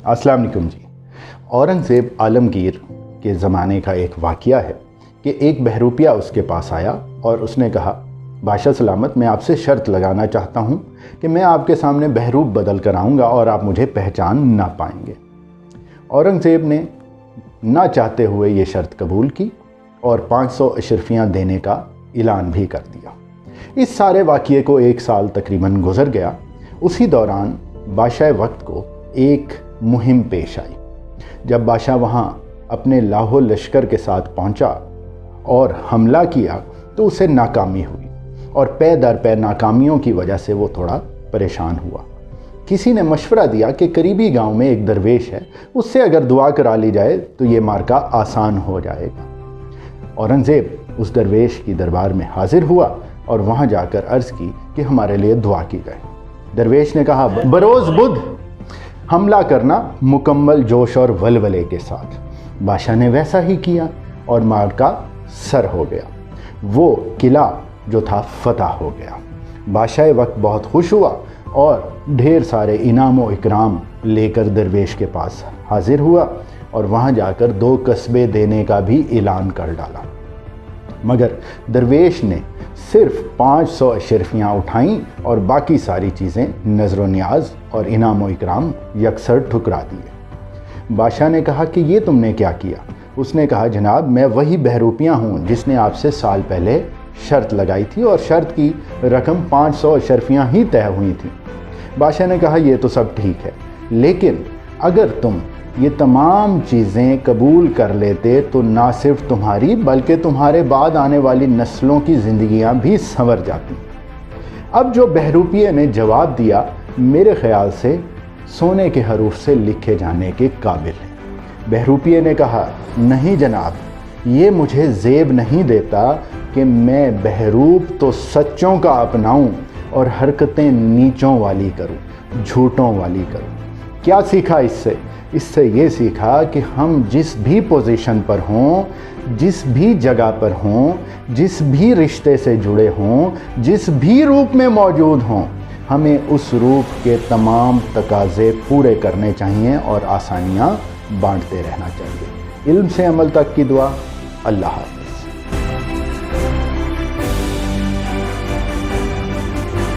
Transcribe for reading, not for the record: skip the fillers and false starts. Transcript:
अस्सलाम वालेकुम जी। औरंगज़ेब आलमगीर के ज़माने का एक वाक़या है कि एक बहरूपिया उसके पास आया और उसने कहा, बादशाह सलामत, मैं आपसे शर्त लगाना चाहता हूँ कि मैं आपके सामने बहरूप बदल कर आऊँगा और आप मुझे पहचान ना पाएंगे। औरंगज़ेब ने ना चाहते हुए ये शर्त कबूल की और 500 अशरफियाँ देने का ऐलान भी कर दिया। इस सारे वाक़ये को 1 साल तकरीबन गुज़र गया। उसी दौरान बादशाह वक्त को एक मुहिम पेश आई। जब बादशाह वहाँ अपने लाहो लश्कर के साथ पहुँचा और हमला किया तो उसे नाकामी हुई और पै दर पै नाकामियों की वजह से वो थोड़ा परेशान हुआ। किसी ने मशवरा दिया कि करीबी गांव में एक दरवेश है, उससे अगर दुआ करा ली जाए तो ये मार्का आसान हो जाएगा। औरंगज़ेब उस दरवेश की दरबार में हाजिर हुआ और वहाँ जाकर अर्ज़ की कि हमारे लिए दुआ की जाए। दरवेश ने कहा, बरोज़ बुध हमला करना मुकम्मल जोश और वलवले के साथ। बादशाह ने वैसा ही किया और मार्का सर हो गया। वो किला जो था फतह हो गया। बादशाह वक्त बहुत खुश हुआ और ढेर सारे इनाम व इकराम लेकर दरवेश के पास हाजिर हुआ और वहाँ जाकर 2 कस्बे देने का भी ऐलान कर डाला। मगर दरवेश ने सिर्फ 500 अशरफियाँ उठाईं और बाकी सारी चीज़ें नज़र न्याज और इनाम व इकराम यकसर ठुकरा दिए। बादशाह ने कहा कि ये तुमने क्या किया? उसने कहा, जनाब, मैं वही बहरूपियाँ हूँ जिसने आपसे साल पहले शर्त लगाई थी और शर्त की रकम 500 अशरफियाँ ही तय हुई थी। बादशाह ने कहा, ये तो सब ठीक है, लेकिन अगर तुम ये तमाम चीज़ें कबूल कर लेते तो ना सिर्फ तुम्हारी बल्कि तुम्हारे बाद आने वाली नस्लों की ज़िंदगियां भी संवर जाती। अब जो बहरूपिये ने जवाब दिया मेरे ख़याल से सोने के हरूफ से लिखे जाने के काबिल है। बहरूपिये ने कहा, नहीं जनाब, ये मुझे ज़ेब नहीं देता कि मैं बहरूप तो सच्चों का अपनाऊं और हरकतें नीचों वाली करूं, झूठों वाली करूं। क्या सीखा इससे? इससे ये सीखा कि हम जिस भी पोजीशन पर हों, जिस भी जगह पर हों, जिस भी रिश्ते से जुड़े हों, जिस भी रूप में मौजूद हों, हमें उस रूप के तमाम तकाज़े पूरे करने चाहिए और आसानियाँ बांटते रहना चाहिए। इल्म से अमल तक की दुआ। अल्लाह हाफ़िज़।